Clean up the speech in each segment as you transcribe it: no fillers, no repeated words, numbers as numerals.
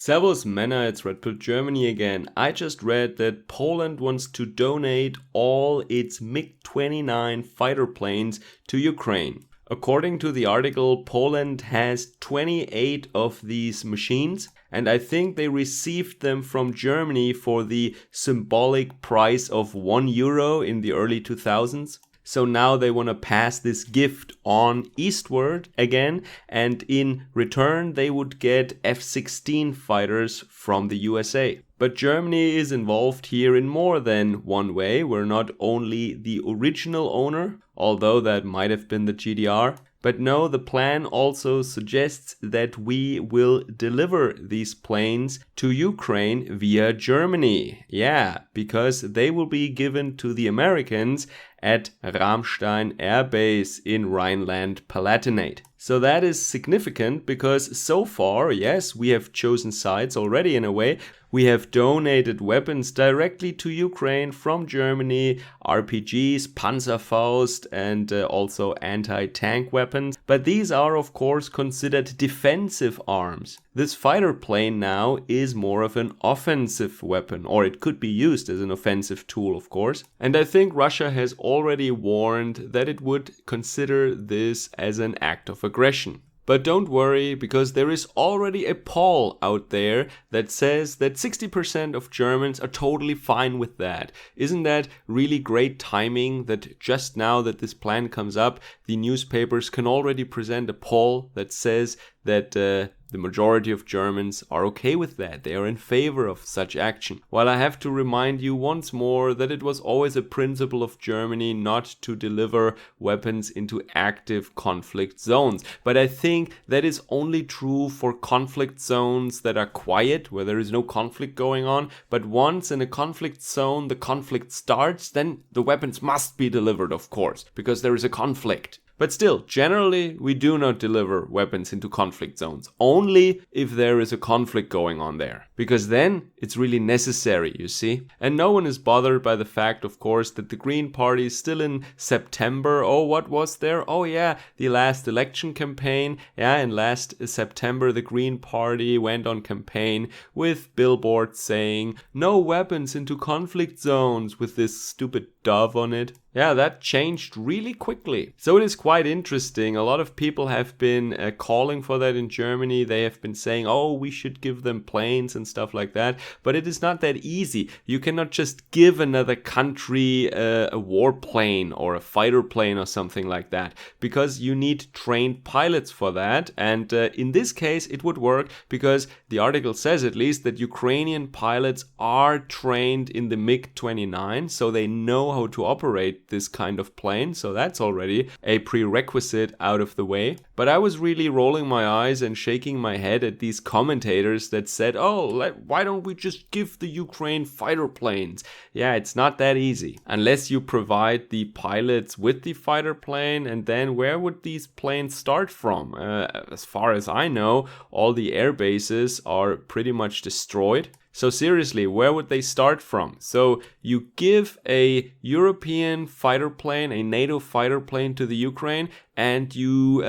Servus Männer, it's Red Pill Germany again. I just read that Poland wants to donate all its MiG-29 fighter planes to Ukraine. According to the article, Poland has 28 of these machines, and I think they received them from Germany for the symbolic price of €1 in the early 2000s. So now they want to pass this gift on eastward again, and in return they would get F-16 fighters from the USA. But Germany is involved here in more than one way. We're not only the original owner, although that might have been the GDR. But no, the plan also suggests that we will deliver these planes to Ukraine via Germany. Yeah, because they will be given to the Americans at Ramstein Airbase in Rhineland-Palatinate. So that is significant because so far, yes, we have chosen sides already in a way. We have donated weapons directly to Ukraine from Germany, RPGs, Panzerfaust, and also anti-tank weapons. But these are, of course, considered defensive arms. This fighter plane now is more of an offensive weapon, or it could be used as an offensive tool, of course. And I think Russia has already warned that it would consider this as an act of aggression. But don't worry, because there is already a poll out there that says that 60% of Germans are totally fine with that. Isn't that really great timing that just now that this plan comes up, the newspapers can already present a poll that says that the majority of Germans are okay with that. They are in favor of such action. While I have to remind you once more that it was always a principle of Germany not to deliver weapons into active conflict zones. But I think that is only true for conflict zones that are quiet, where there is no conflict going on. But once in a conflict zone the conflict starts, then the weapons must be delivered, of course, because there is a conflict. But still, generally, we do not deliver weapons into conflict zones, only if there is a conflict going on there, because then it's really necessary, you see. And no one is bothered by the fact, of course, that the Green Party is still in September. Oh, what was there? Oh yeah, the last election campaign. Yeah, in last September, the Green Party went on campaign with billboards saying, no weapons into conflict zones, with this stupid dove on it. Yeah, that changed really quickly. So it is quite interesting. A lot of people have been calling for that in Germany. They have been saying, oh, we should give them planes and stuff like that. But it is not that easy. You cannot just give another country a warplane or a fighter plane or something like that, because you need trained pilots for that. And in this case, it would work because the article says at least that Ukrainian pilots are trained in the MiG-29, so they know how to operate this kind of plane, so that's already a prerequisite out of the way. But I was really rolling my eyes and shaking my head at these commentators that said, oh, why don't we just give the Ukraine fighter planes? Yeah, it's not that easy. Unless you provide the pilots with the fighter plane, and then where would these planes start from? As far as I know, all the air bases are pretty much destroyed. So seriously, where would they start from? So you give a European fighter plane, a NATO fighter plane to the Ukraine, and you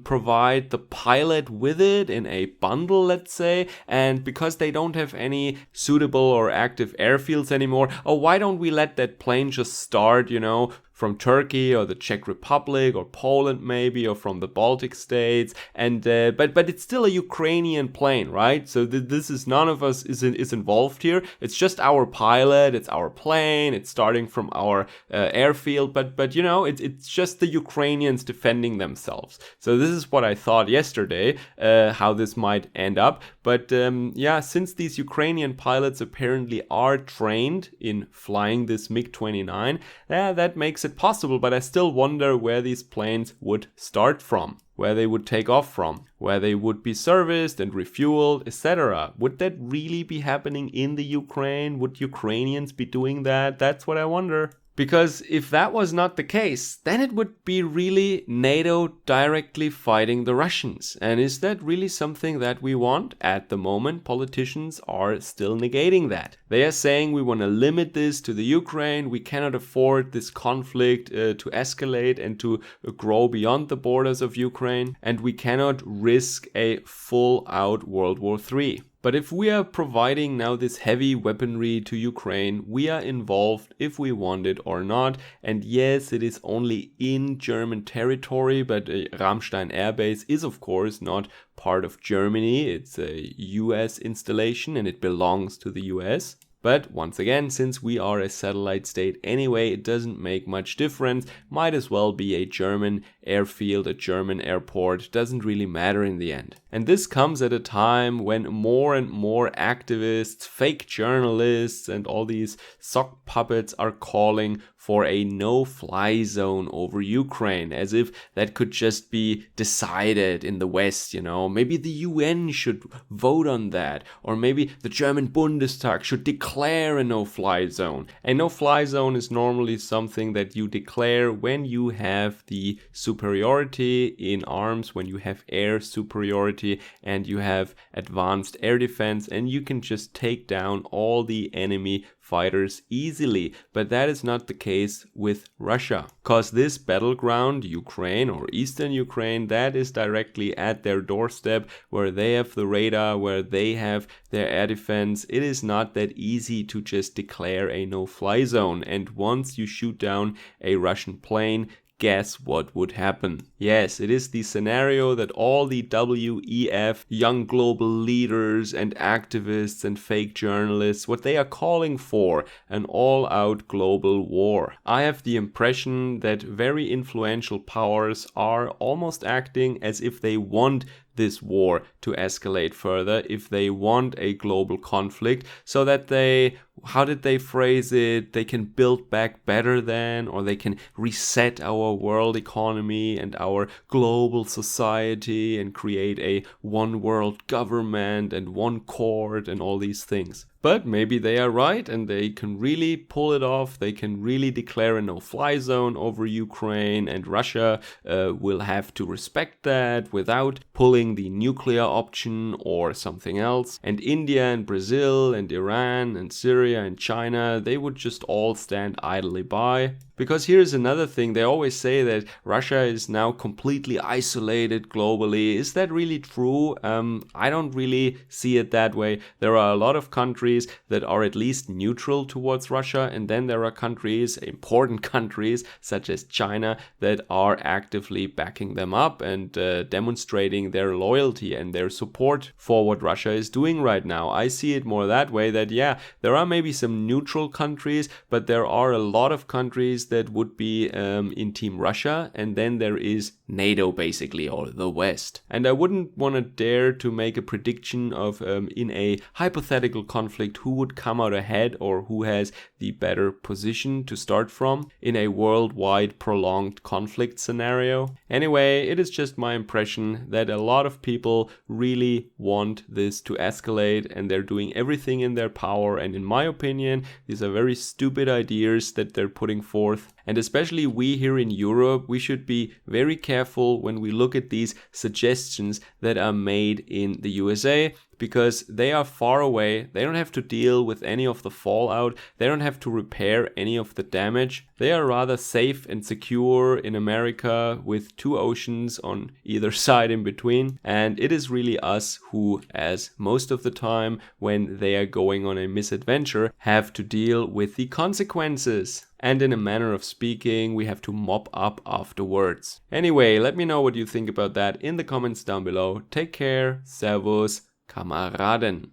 provide the pilot with it in a bundle, let's say, and because they don't have any suitable or active airfields anymore, oh, why don't we let that plane just start, from Turkey or the Czech Republic or Poland maybe, or from the Baltic states, and but it's still a Ukrainian plane, right? So this is, none of us is involved here. It's just our pilot, it's our plane, it's starting from our airfield, but it's just the Ukrainians defending themselves. So this is what I thought yesterday, how this might end up. But since these Ukrainian pilots apparently are trained in flying this MiG-29, that makes it possible, but I still wonder where these planes would start from, where they would take off from, where they would be serviced and refueled, etc. Would that really be happening in the Ukraine? Would Ukrainians be doing that? That's what I wonder. Because if that was not the case, then it would be really NATO directly fighting the Russians. And is that really something that we want? At the moment, politicians are still negating that. They are saying we want to limit this to the Ukraine. We cannot afford this conflict to escalate and to grow beyond the borders of Ukraine. And we cannot risk a full-out World War III. But if we are providing now this heavy weaponry to Ukraine, we are involved if we want it or not. And yes, it is only in German territory, but Ramstein Airbase is of course not part of Germany. It's a US installation and it belongs to the US. But once again, since we are a satellite state anyway, it doesn't make much difference. Might as well be a German airfield, a German airport. Doesn't really matter in the end. And this comes at a time when more and more activists, fake journalists, and all these sock puppets are calling for a no-fly zone over Ukraine, as if that could just be decided in the West, you know. Maybe the UN should vote on that, or maybe the German Bundestag should declare a no-fly zone. A no-fly zone is normally something that you declare when you have the superiority in arms, when you have air superiority and you have advanced air defense, and you can just take down all the enemy fighters easily. But that is not the case with Russia, because this battleground, Ukraine or Eastern Ukraine, that is directly at their doorstep, where they have the radar, where they have their air defense. It is not that easy to just declare a no-fly zone. And once you shoot down a Russian plane, guess what would happen? Yes, it is the scenario that all the WEF, young global leaders and activists and fake journalists, what they are calling for, an all-out global war. I have the impression that very influential powers are almost acting as if they want this war to escalate further, if they want a global conflict, so that they, how did they phrase it, they can build back better than, or they can reset our world economy and our global society and create a one world government and one court and all these things. But maybe they are right and they can really pull it off. They can really declare a no-fly zone over Ukraine, and Russia will have to respect that without pulling the nuclear option or something else. And India and Brazil and Iran and Syria and China, they would just all stand idly by. Because here's another thing, they always say that Russia is now completely isolated globally. Is that really true? I don't really see it that way. There are a lot of countries that are at least neutral towards Russia, and then there are countries, important countries, such as China, that are actively backing them up and demonstrating their loyalty and their support for what Russia is doing right now. I see it more that way, that yeah, there are maybe some neutral countries, but there are a lot of countries that would be in Team Russia, and then there is NATO basically, or the West. And I wouldn't want to dare to make a prediction of in a hypothetical conflict who would come out ahead or who has the better position to start from in a worldwide prolonged conflict scenario. Anyway, it is just my impression that a lot of people really want this to escalate, and they're doing everything in their power, and in my opinion these are very stupid ideas that they're putting forth. And especially we here in Europe, we should be very careful when we look at these suggestions that are made in the USA, because they are far away. They don't have to deal with any of the fallout. They don't have to repair any of the damage. They are rather safe and secure in America with two oceans on either side in between. And it is really us who, as most of the time when they are going on a misadventure, have to deal with the consequences. And in a manner of speaking, we have to mop up afterwards. Anyway, let me know what you think about that in the comments down below. Take care, servus, Kameraden.